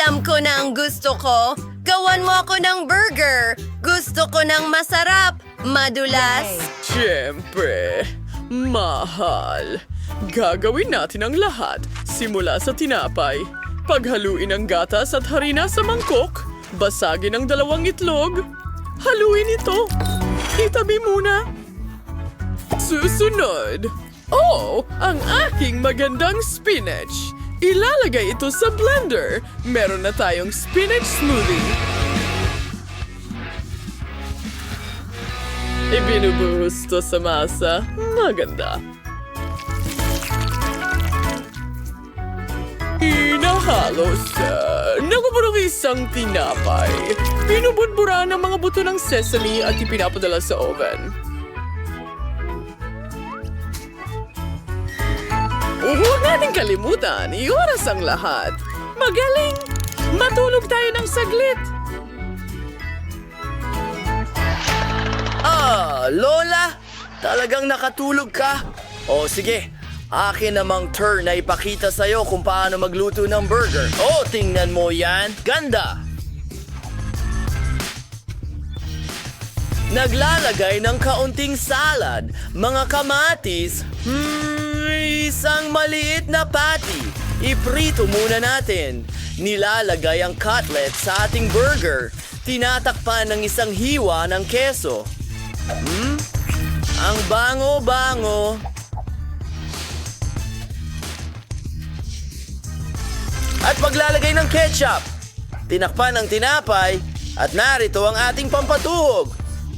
Alam ko na ang gusto ko. Gawan mo ako ng burger. Gusto ko ng masarap, madulas. Siyempre, mahal. Gagawin natin ang lahat, simula sa tinapay. Paghaluin ang gatas at harina sa mangkok. Basagin ang 2 itlog. Haluin ito. Itabi muna. Susunod. Oh, ang aking magandang spinach. Ilalagay ito sa blender. Meron na tayong spinach smoothie. Ibinubuhos to sa masa. Maganda. Inahalo sa nakuburong isang tinapay. Binubudbura ng mga buto ng sesame at ipinapadala sa oven. Huwag natin kalimutan, ioras ang lahat. Magaling! Matulog tayo ng saglit. Lola? Talagang nakatulog ka? O sige, akin namang turn na ipakita sa'yo kung paano magluto ng burger. Oh, tingnan mo yan. Ganda! Naglalagay ng kaunting salad, mga kamatis, isang maliit na patty. Iprito muna natin. Nilalagay ang cutlet sa ating burger. Tinatakpan ng isang hiwa ng keso. Ang bango-bango. At maglalagay ng ketchup. Tinakpan ang tinapay at narito ang ating pampatuhog.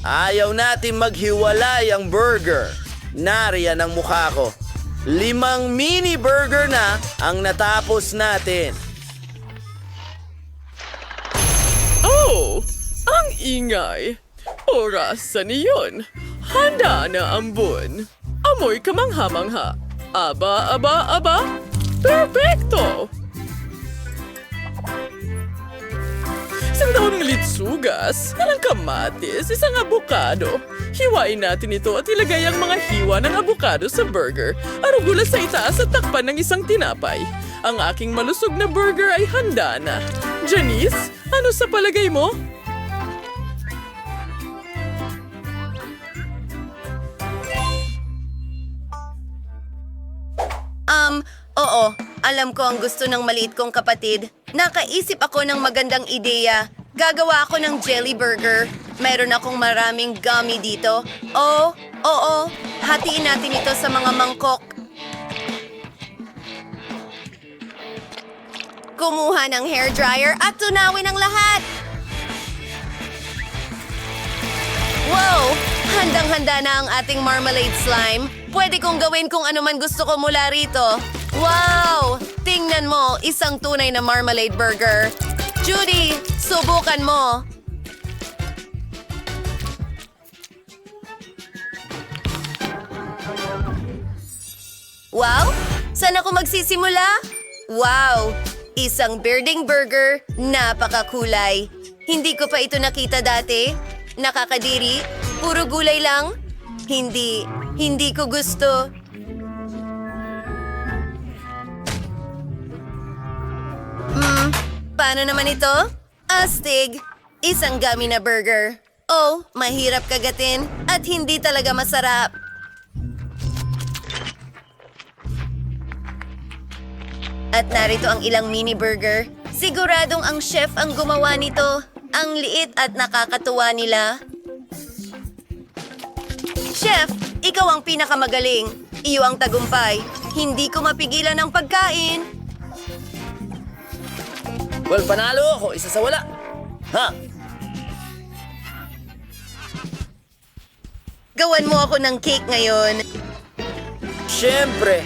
Ayaw natin maghiwalay ang burger. Nariyan ang mukha ko. 5 mini burger na ang natapos natin. Oh, ang ingay. Orasan iyon. Handa na ang buwan. Amoy kamangha-mangha. Aba, aba, aba. Perfecto! Isang daon ng litsugas, ilang kamatis, isang abukado. Hiwain natin ito at ilagay ang mga hiwa ng abukado sa burger. Arugula sa itaas at takpan ng isang tinapay. Ang aking malusog na burger ay handa na. Janice, ano sa palagay mo? Oo. Alam ko ang gusto ng maliit kong kapatid. Nakaisip ako ng magandang ideya. Gagawa ako ng jelly burger. Meron akong maraming gummy dito. Oh, oo. Hatiin natin ito sa mga mangkok. Kumuha ng hairdryer at tunawin ang lahat. Wow! Handang-handa na ang ating marmalade slime. Pwede kong gawin kung ano man gusto ko mula rito. Wow! Tingnan mo, isang tunay na marmalade burger. Judy, subukan mo. Wow! Saan ako magsisimula? Wow! Isang birding burger, napakakulay. Hindi ko pa ito nakita dati. Nakakadiri, puro gulay lang. Hindi ko gusto. Paano naman ito? Astig, isang gummy na burger. Oh, mahirap kagatin at hindi talaga masarap. At narito ang ilang mini burger. Siguradong ang chef ang gumawa nito. Ang liit at nakakatuwa nila. Chef, ikaw ang pinakamagaling. Iyo ang tagumpay. Hindi ko mapigilan ang pagkain. Well, panalo ako. Isa sa wala. Ha? Gawan mo ako ng cake ngayon. Siyempre,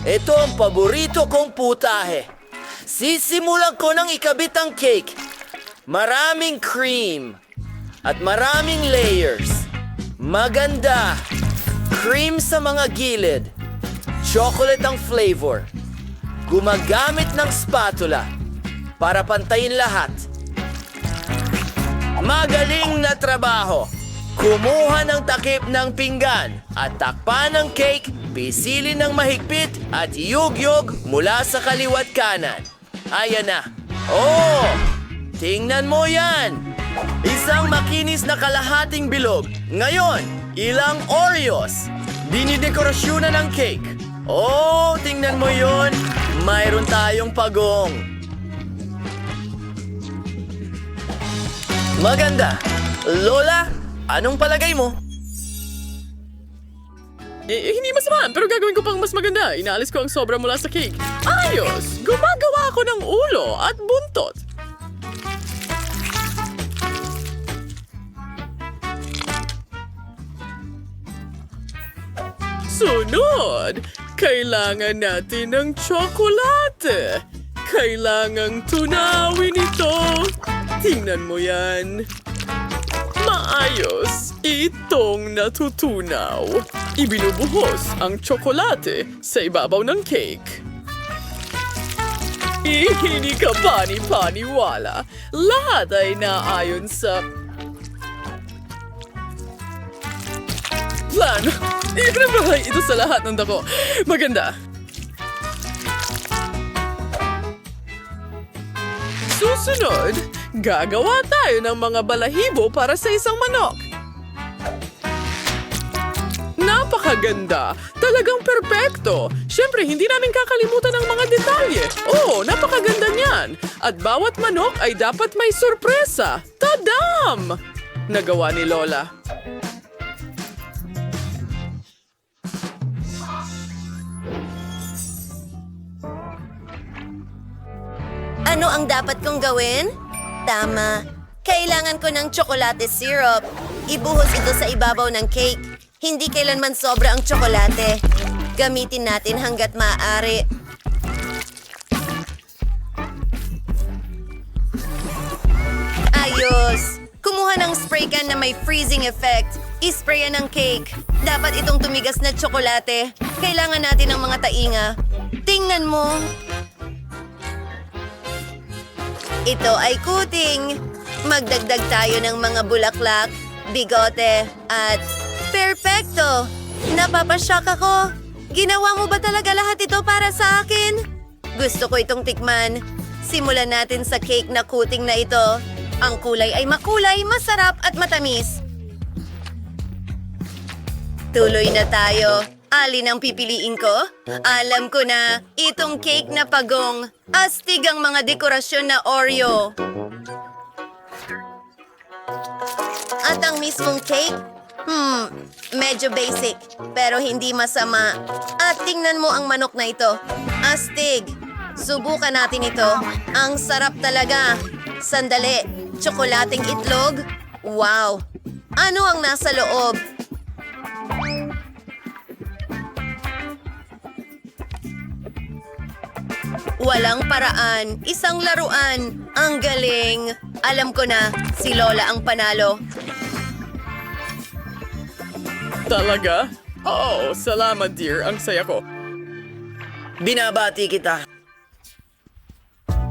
ito ang paborito kong putahe. Sisimulan ko ng ikabit ang cake. Maraming cream at maraming layers. Maganda. Cream sa mga gilid. Chocolate ang flavor. Gumagamit ng spatula para pantayin lahat. Magaling na trabaho. Kumuha ng takip ng pinggan at takpan ng cake, pisilin ng mahigpit at yugyog mula sa kaliwat kanan. Ayan na. Oh! Tingnan mo yan! Isang makinis na kalahating bilog. Ngayon, ilang Oreos. Dinidekorasyonan ng cake. Oh, tingnan mo yon. Mayroon tayong pagong. Maganda. Lola, anong palagay mo? Hindi masama, pero gagawin ko pang mas maganda. Inaalis ko ang sobra mula sa cake. Ayos! Gumagawa ako ng ulo at buntot. Sunod! Kailangan natin ng tsokolate. Kailangang tunawin ito. Tingnan mo yan. Maayos itong natutunaw. Ibinubuhos ang tsokolate sa ibabaw ng cake. Hindi ka pani-paniwala. Lahat ay naayon sa plan. Ikinabahay ito sa lahat ng dako. Maganda. Susunod, gagawa tayo ng mga balahibo para sa isang manok. Napakaganda! Talagang perpekto! Siyempre, hindi namin kakalimutan ang mga detalye. Oo, napakaganda niyan! At bawat manok ay dapat may sorpresa. Tadam! Nagawa ni Lola. Ano ang dapat kong gawin? Tama. Kailangan ko ng tsokolate syrup. Ibuhos ito sa ibabaw ng cake. Hindi kailanman sobra ang tsokolate. Gamitin natin hanggat maaari. Ayos! Kumuha ng spray can na may freezing effect. Isprayan ng cake. Dapat itong tumigas na tsokolate. Kailangan natin ng mga tainga. Tingnan mo. Ito ay kuting. Magdagdag tayo ng mga bulaklak, bigote, at perpekto! Napapashock ako. Ginawa mo ba talaga lahat ito para sa akin? Gusto ko itong tikman. Simulan natin sa cake na kuting na ito. Ang kulay ay makulay, masarap at matamis. Tuloy na tayo. Alin ang pipiliin ko? Alam ko na, itong cake na pagong. Astig ang mga dekorasyon na Oreo. At ang mismong cake? Medyo basic, pero hindi masama. At tingnan mo ang manok na ito. Astig. Subukan natin ito. Ang sarap talaga. Sandali, tsokolating itlog? Wow! Ano ang nasa loob? Walang paraan. Isang laruan. Ang galing. Alam ko na, si Lola ang panalo. Talaga? Oo, salamat dear. Ang saya ko. Binabati kita.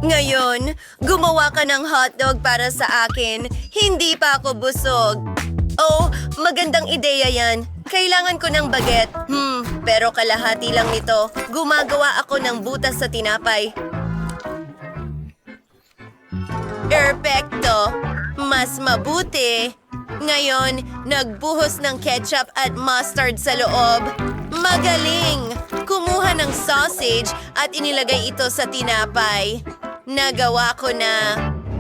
Ngayon, gumawa ka ng hotdog para sa akin. Hindi pa ako busog. Oh, magandang ideya yan. Kailangan ko ng baget. Pero kalahati lang nito. Gumagawa ako ng butas sa tinapay. Perfecto. Mas mabuti. Ngayon, nagbuhos ng ketchup at mustard sa loob. Magaling! Kumuha ng sausage at inilagay ito sa tinapay. Nagawa ko na.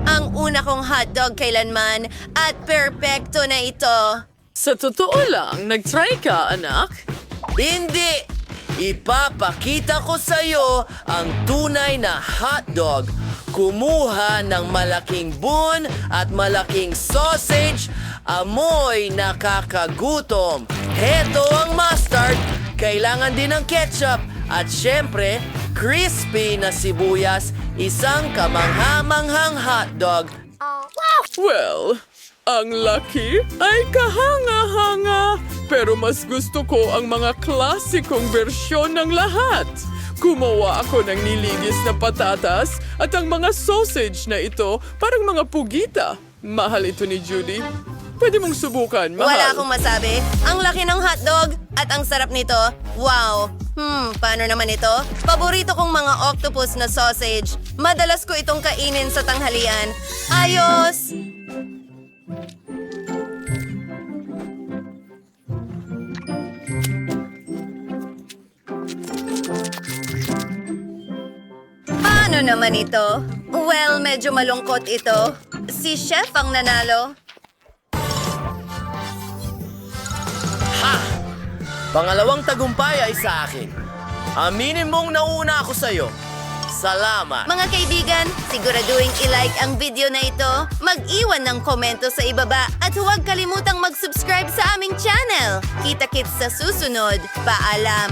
Ang una kong hotdog kailanman at perfecto na ito. Sa totoo lang, nag-try ka, anak? Hindi! Ipapakita ko sa iyo ang tunay na hotdog. Kumuha ng malaking bun at malaking sausage. Amoy nakakagutom. Heto ang mustard. Kailangan din ng ketchup. At syempre, crispy na sibuyas. Isang kamangha-manghang hotdog. Well, ang laki ay kahanga-hanga. Pero mas gusto ko ang mga klasikong bersyon ng lahat. Gumawa ako ng niligis na patatas at ang mga sausage na ito parang mga pugita. Mahal ito ni Judy. Pwede mong subukan, mahal. Wala akong masabi. Ang laki ng hotdog at ang sarap nito. Wow! Paano naman ito? Paborito kong mga octopus na sausage. Madalas ko itong kainin sa tanghalian. Ayos! Paano naman ito? Well, medyo malungkot ito. Si Chef ang nanalo. Pangalawang tagumpay ay sa akin. Aminin mong nauna ako sa'yo. Salamat. Mga kaibigan, siguraduhin i-like ang video na ito, mag-iwan ng komento sa ibaba at huwag kalimutang mag-subscribe sa aming channel. Kita-kits sa susunod. Paalam!